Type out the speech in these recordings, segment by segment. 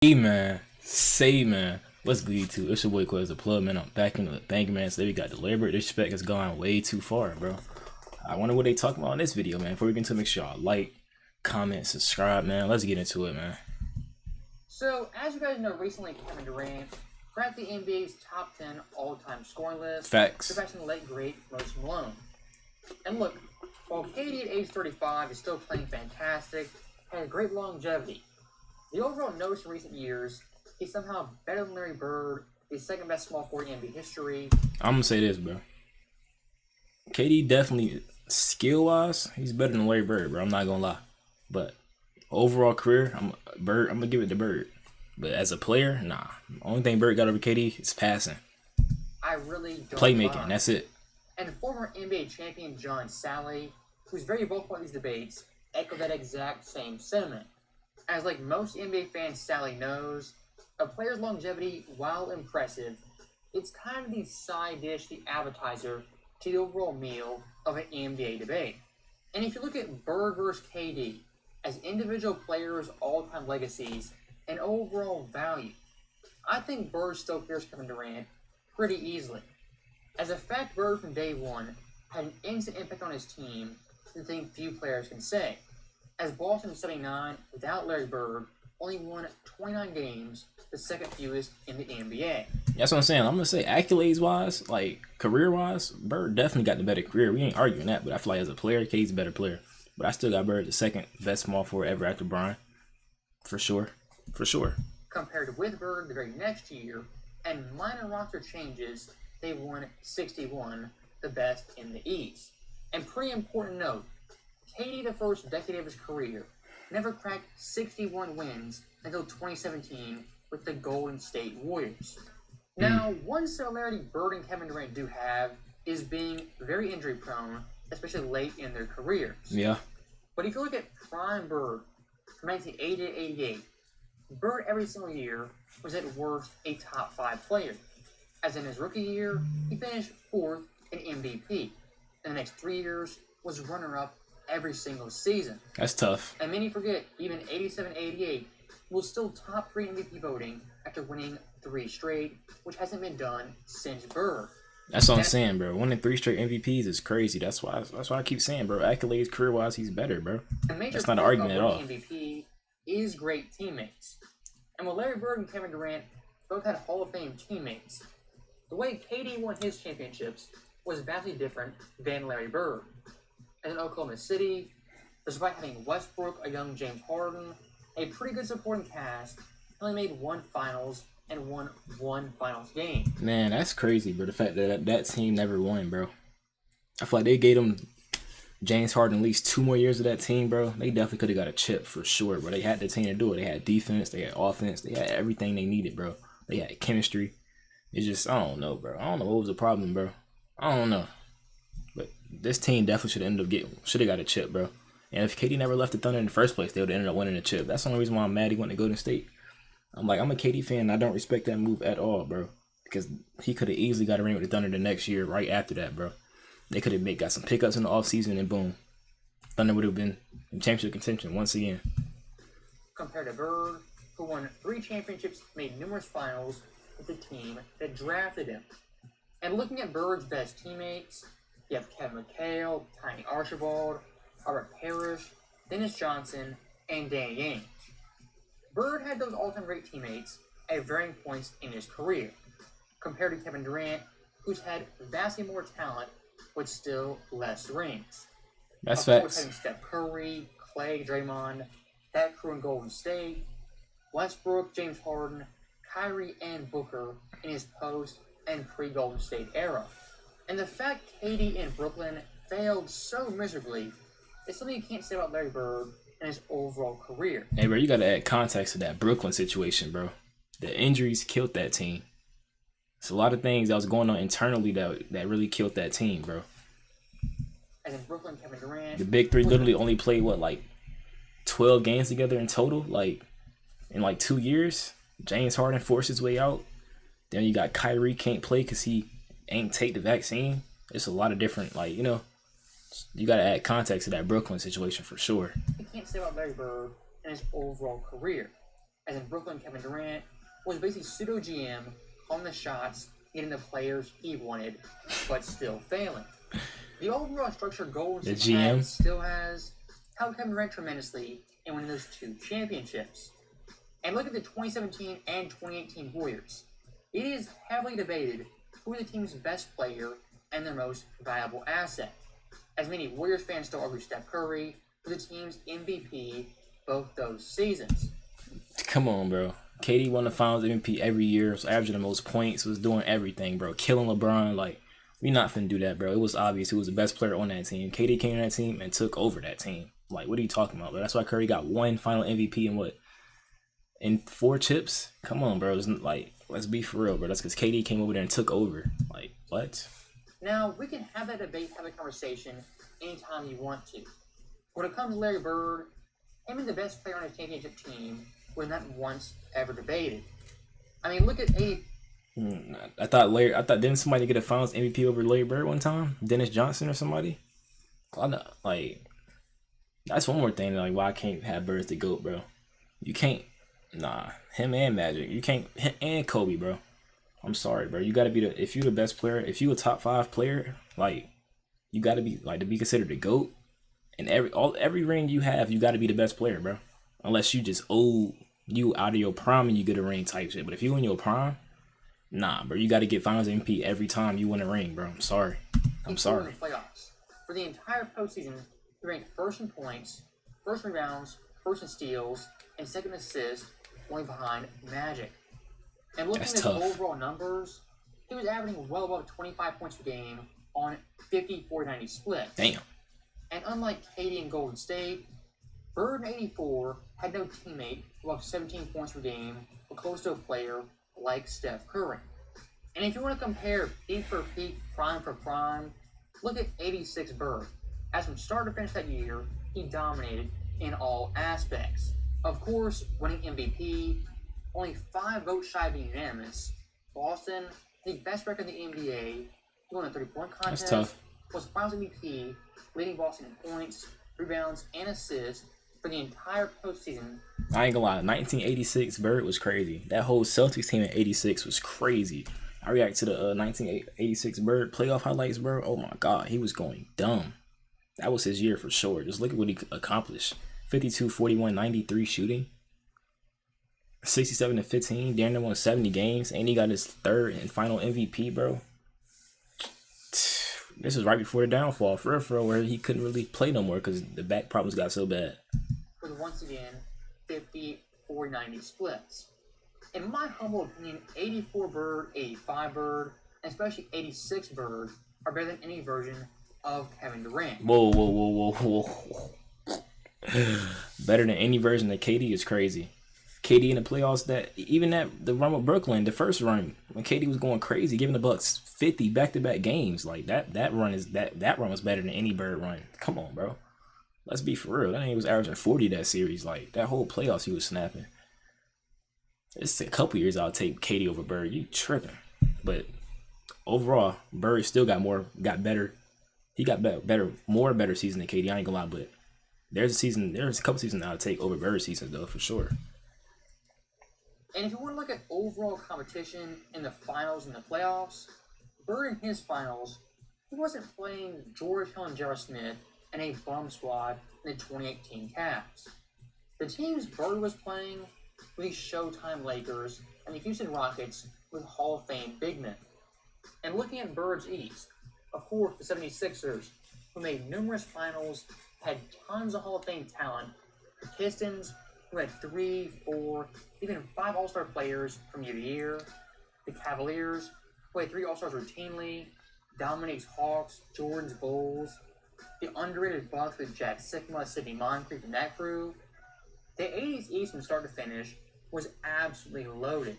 Say man, what's good YouTube? It's your boy Quez the Plug, man. I'm back in the bank, man. Today we got deliberate disrespect has gone way too far, bro. I wonder what they talking about in this video, man. Before we get into it, make sure y'all like, comment, subscribe, man. Let's get into it, man. So, as you guys know, recently Kevin Durant cracked the NBA's top 10 all-time scoring list, Facts. surpassing the late great Moses Malone. And look, while KD at age 35 is still playing fantastic, has great longevity, the overall notice in recent years, he's somehow better than Larry Bird, the second best small forward in NBA history. I'm gonna say this, bro. KD definitely skill-wise, he's better than Larry Bird, bro. I'm not gonna lie. But overall career, I'm gonna give it to Bird. But as a player, nah. The only thing Bird got over KD is passing. I really don't Playmaking, that's it. And former NBA champion John Sally, who's very vocal in these debates, echoed that exact same sentiment. As like most NBA fans Sally knows, a player's longevity, while impressive, it's kind of the side dish, the appetizer, to the overall meal of an NBA debate. And if you look at Bird versus KD, as individual players' all-time legacies and overall value, I think Bird still clears Kevin Durant pretty easily. As a fact, Bird from day one had an instant impact on his team, the thing few players can say. As Boston in '79, without Larry Bird, only won 29 games, the second fewest in the NBA. That's what I'm saying. I'm gonna say accolades-wise, like career-wise, Bird definitely got the better career. We ain't arguing that, but I feel like as a player, KD's a better player. But I still got Bird the second best small forward ever after Bron. For sure. For sure. Compared with Bird the very next year, and minor roster changes, they won 61, the best in the East. And pretty important note, KD, the first decade of his career, never cracked 61 wins until 2017 with the Golden State Warriors. Now, one similarity Bird and Kevin Durant do have is being very injury prone, especially late in their careers. Yeah. But if you look at prime Bird from 1980 to 88, Bird every single year was at worst a top 5 player. As in his rookie year, he finished 4th in MVP. In the next 3 years, was runner-up every single season. That's tough. And many forget, even 87-88 was still top 3 MVP voting after winning 3 straight, which hasn't been done since Bird. That's what I'm saying, bro. Winning 3 straight MVPs is crazy. That's why I keep saying, bro. Accolades career-wise, he's better, bro. That's not an argument at all. MVP is great teammates. And while Larry Bird and Kevin Durant both had Hall of Fame teammates, the way KD won his championships was vastly different than Larry Bird. As in Oklahoma City, despite having Westbrook, a young James Harden, a pretty good supporting cast, only made 1 finals and won 1 finals game. Man, that's crazy, bro. The fact that that team never won, bro. I feel like they gave them James Harden at least 2 more years of that team, bro. They definitely could have got a chip for sure, bro. They had the team to do it. They had defense, they had offense, they had everything they needed, bro. They had chemistry. It's just, I don't know, bro. I don't know what was the problem, bro. I don't know. But this team definitely should have got a chip, bro. And if KD never left the Thunder in the first place, they would have ended up winning the chip. That's the only reason why I'm mad he went to Golden State. I'm a KD fan, and I don't respect that move at all, bro. Because he could have easily got a ring with the Thunder the next year, right after that, bro. They could have got some pickups in the offseason, and boom. Thunder would have been in championship contention once again. Compared to Bird, who won 3 championships, made numerous finals with the team that drafted him. And looking at Bird's best teammates, you have Kevin McHale, Tiny Archibald, Robert Parrish, Dennis Johnson, and Danny Ainge. Bird had those all-time great teammates at varying points in his career, compared to Kevin Durant, who's had vastly more talent, but still less rings. That's of course, facts. having Steph Curry, Clay, Draymond, that crew in Golden State, Westbrook, James Harden, Kyrie, and Booker in his post and pre-Golden State era. And the fact KD in Brooklyn failed so miserably is something you can't say about Larry Bird and his overall career. Hey, bro, you got to add context to that Brooklyn situation, bro. The injuries killed that team. It's a lot of things that was going on internally that really killed that team, bro. And in Brooklyn, Kevin Durant, The big three literally only played, 12 games together in total, in 2 years. James Harden forced his way out. Then you got Kyrie can't play because he ain't take the vaccine. It's a lot of different, you got to add context to that Brooklyn situation for sure. you can't say about Larry Bird and his overall career. as in Brooklyn Kevin Durant, was basically pseudo GM on the shots, getting the players he wanted, but still failing. The overall structure Golden State has still has helped Kevin Durant tremendously in winning those 2 championships. And look at the 2017 and 2018 Warriors. It is heavily debated who is the team's best player and their most valuable asset. As many Warriors fans still argue Steph Curry was the team's MVP both those seasons. Come on, bro. KD won the Finals MVP every year, was averaging the most points, was doing everything, bro. Killing LeBron, like, we not finna do that, bro. It was obvious who was the best player on that team. KD came on that team and took over that team. Like, what are you talking about, bro? That's why Curry got 1 final MVP in what? In 4 chips? Come on, bro. It's like, let's be for real, bro. That's because KD came over there and took over. Like, what? Now, we can have that debate, have a conversation anytime you want to. When it comes to Larry Bird, him and the best player on his championship team was not once ever debated. I mean, look at I thought didn't somebody get a Finals MVP over Larry Bird one time? Dennis Johnson or somebody? Like, that's one more thing. Like, why I can't have Bird's the GOAT, bro? You can't. Nah, him and Magic. You can't. Him and Kobe, bro. I'm sorry, bro. You gotta be if you the best player, if you a top 5 player, like, you gotta be like to be considered the GOAT. And every ring you have, you gotta be the best player, bro. Unless you just you out of your prime and you get a ring type shit. But if you in your prime, nah, bro, you gotta get Finals MVP every time you win a ring, bro. I'm sorry. In the playoffs, for the entire postseason, he ranked first in points, first in rebounds, first in steals, and second in assists, only behind Magic. And looking at his overall numbers, he was averaging well above 25 points per game on 50-40-90 split. Damn. And unlike KD and Golden State, Bird in 84 had no teammate above 17 points per game or close to a player like Steph Curry. And if you want to compare peak for peak, prime for prime, look at 86 Bird. As from start to finish that year, he dominated in all aspects. Of course, winning MVP, only 5 votes shy of being unanimous. Boston, the best record in the NBA, he won a 3-point contest, was Finals MVP, leading Boston in points, rebounds, and assists for the entire postseason. I ain't gonna lie, 1986 Bird was crazy. That whole Celtics team in 86 was crazy. I react to the 1986 Bird playoff highlights, bro. Oh my God, he was going dumb. That was his year for sure. Just look at what he accomplished. 52, 41, 93 shooting. 67-15. Darren won 70 games. And he got his 3rd and final MVP, bro. This was right before the downfall, for real, where he couldn't really play no more because the back problems got so bad. With once again 50-40-90 splits. In my humble opinion, 84 Bird, 85 Bird, and especially 86 Bird are better than any version of Kevin Durant. Whoa. Better than any version of KD is crazy. KD in the playoffs, the run with Brooklyn, the first run when KD was going crazy, giving the Bucks 50 back-to-back games, like that run was better than any Bird run. Come on, bro. Let's be for real. That nigga was averaging 40 that series. Like, that whole playoffs he was snapping. It's a couple years I'll take KD over Bird. You tripping. But overall, Bird still got better. He got better season than KD. I ain't gonna lie, but there's a couple seasons I'll take over Bird's seasons though, for sure. And if you want to look at overall competition in the finals and the playoffs, Bird in his finals, he wasn't playing George Hill and J.R. Smith and a bum squad in the 2018 Cavs. The teams Bird was playing were the Showtime Lakers and the Houston Rockets with Hall of Fame big men. And looking at Bird's East, of course, the 76ers, who made numerous finals, had tons of Hall of Fame talent. The Pistons, who had 3, 4, even 5 All-Star players from year to year. The Cavaliers, who had 3 All-Stars routinely. Dominique's Hawks, Jordan's Bulls. The underrated Bucks with Jack Sikma, Sidney Moncrief, and that crew. The 80s East from start to finish was absolutely loaded.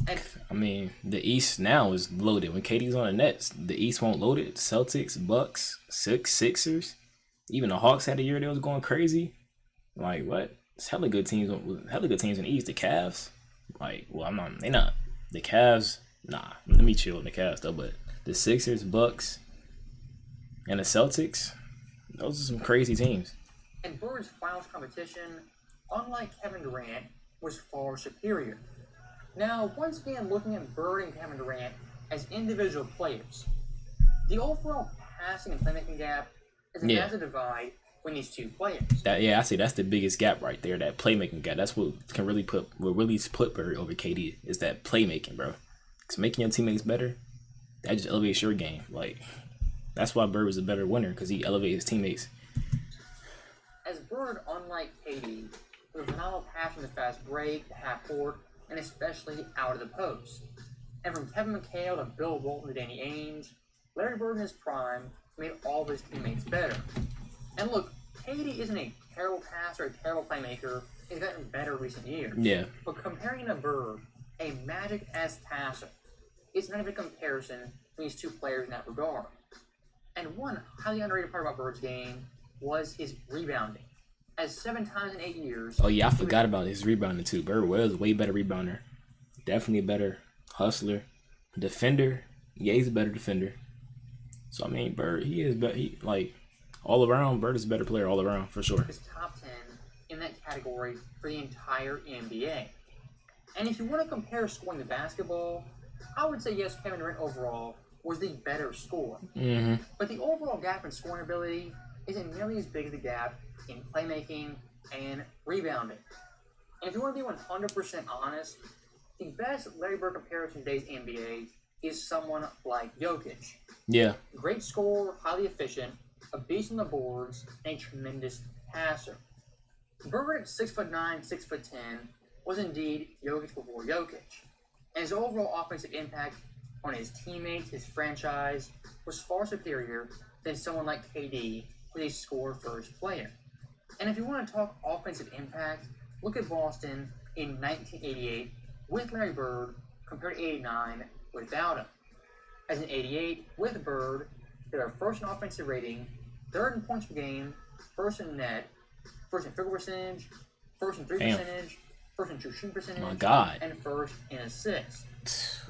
And I mean, the East now is loaded. When KD's on the Nets, the East won't load it. Celtics, Bucks, Sixers. Even the Hawks had a year that was going crazy. Like, what? It's hella good teams in the East. The Cavs, they're not. The Cavs, nah. Let me chill on the Cavs though. But the Sixers, Bucks, and the Celtics, those are some crazy teams. In Bird's finals competition, unlike Kevin Durant, was far superior. Now, once again, looking at Bird and Kevin Durant as individual players, the overall passing and playmaking gap is a massive divide between these two players. I say that's the biggest gap right there. That playmaking gap. That's what can really put Bird over KD is that playmaking, bro. Because making your teammates better, that just elevates your game. Like that's why Bird was a better winner because he elevated his teammates. As Bird, unlike KD, with a phenomenal pass from the fast break, the half court, and especially out of the post. And from Kevin McHale to Bill Walton to Danny Ainge, Larry Bird in his prime made all of his teammates better. And look, KD isn't a terrible passer, a terrible playmaker. He's gotten better in recent years. Yeah. But comparing to Bird, a Magic-esque passer, it's not even a comparison between these two players in that regard. And one highly underrated part about Bird's game was his rebounding. As 7 times in 8 years... Oh, yeah, I forgot about his rebounding, too. Bird was a way better rebounder. Definitely a better hustler. Defender. Yeah, he's a better defender. So, I mean, Bird, he is better. All around, Bird is a better player all around, for sure. He's top 10 in that category for the entire NBA. And if you want to compare scoring the basketball, I would say, yes, Kevin Durant overall was the better scorer. Mm-hmm. But the overall gap in scoring ability isn't nearly as big as the gap in playmaking and rebounding. And if you want to be 100% honest, the best Larry Bird comparison in today's NBA is someone like Jokic. Yeah. Great scorer, highly efficient, a beast on the boards, and a tremendous passer. Bird at 6'9", 6'10", was indeed Jokic before Jokic. And his overall offensive impact on his teammates, his franchise, was far superior than someone like KD, who is a score-first player. And if you want to talk offensive impact, look at Boston in 1988 with Larry Bird compared to 89 without him. As in 88, with Bird, they were first in offensive rating, third in points per game, first in net, first in field percentage, first in three percentage, first in true shooting percentage, My God. and first in assists.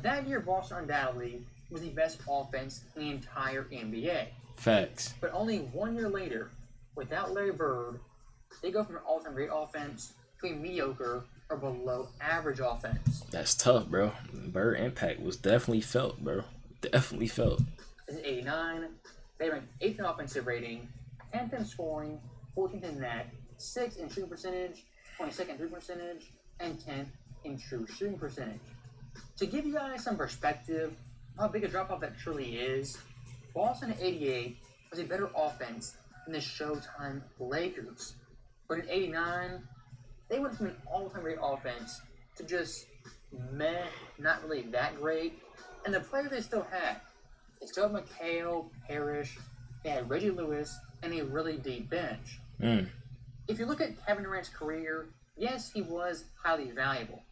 That year, Boston undoubtedly was the best offense in the entire NBA. Facts. But only 1 year later, without Larry Bird, they go from an all-time great offense to a mediocre or below average offense. That's tough, bro. Bird impact was definitely felt, bro. Definitely felt. In 89, they ranked 8th in offensive rating, 10th in scoring, 14th in net, 6th in shooting percentage, 22nd in three percentage, and 10th in true shooting percentage. To give you guys some perspective of how big a drop-off that truly is, Boston at 88 was a better offense than the Showtime Lakers. But in 89, they went from an all-time great offense to just meh, not really that great. And the players they still had McHale, Parrish, they had Reggie Lewis, and a really deep bench. If you look at Kevin Durant's career, yes, he was highly valuable.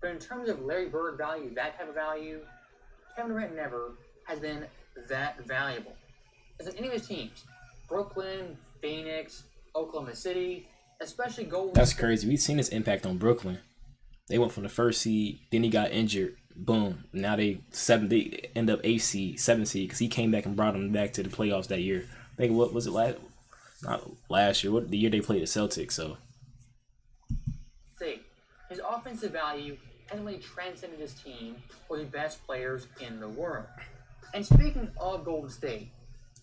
But in terms of Larry Bird value, that type of value, Kevin Durant never has been that valuable. As in any of his teams, Brooklyn, Phoenix, Oklahoma City, especially Golden That's State. crazy. We've seen his impact on Brooklyn. They went from the first seed, then he got injured. Boom. Now they end up 8th seed, 7th seed, because he came back and brought them back to the playoffs that year. I think, what was it, not last year, the year they played the Celtics, so. His offensive value hasn't really transcended his team for the best players in the world. And speaking of Golden State,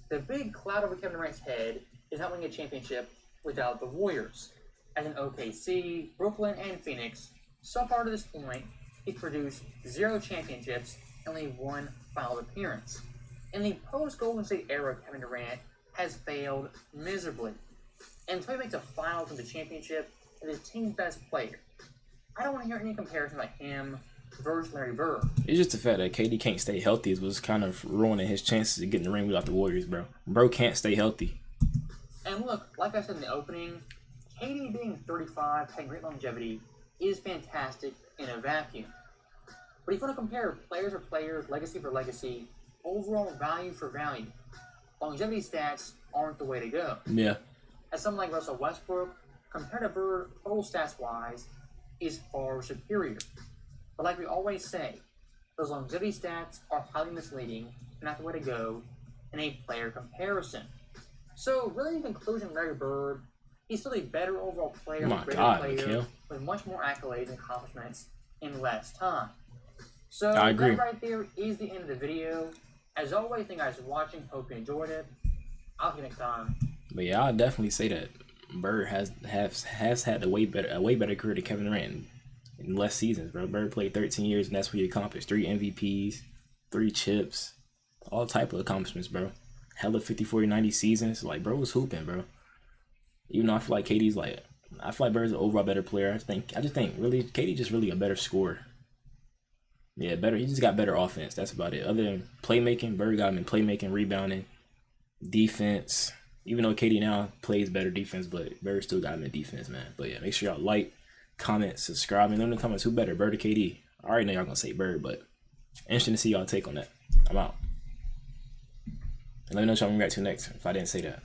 the big cloud over Kevin Durant's head is not winning a championship without the Warriors. As in OKC, Brooklyn, and Phoenix, so far to this point, he's produced 0 championships and only 1 final appearance. In the post-Golden State era, Kevin Durant has failed miserably. And until he makes a final to the championship as his team's best player, I don't want to hear any comparison like him versus Larry Bird. It's just the fact that KD can't stay healthy was kind of ruining his chances of getting the ring without the Warriors, bro. Bro can't stay healthy. And look, like I said in the opening, KD being 35, having great longevity, is fantastic in a vacuum. But if you want to compare players for players, legacy for legacy, overall value for value, longevity stats aren't the way to go. Yeah. As someone like Russell Westbrook, compared to Bird, total stats-wise, is far superior. But like we always say, those longevity stats are highly misleading and not the way to go in a player comparison. So really in conclusion, Larry Bird He's still a better overall player, My a greater God, player, Mikhail. with much more accolades and accomplishments in less time. So I agree. that right there is the end of the video. As always, thank you guys for watching. Hope you enjoyed it. I'll see you next time. But yeah, I'll definitely say that Bird has had a way better career than Kevin Durant in less seasons, bro. Bird played 13 years, and that's what he accomplished: 3 MVPs, 3 chips, all type of accomplishments, bro. Hella 50, 40, 90 seasons. Like, bro was hooping, bro. Even though I feel like KD's like, I feel like Bird's an overall better player. I just think really KD just really a better scorer. Yeah, better. He just got better offense. That's about it. Other than playmaking, Bird got him in playmaking, rebounding, defense. Even though KD now plays better defense, but Bird still got him in defense, man. But yeah, make sure y'all like, comment, subscribe, and let me know in the comments who better, Bird or KD. I already know y'all gonna say Bird, but interesting to see y'all take on that. I'm out. And let me know what y'all gonna react to next if I didn't say that.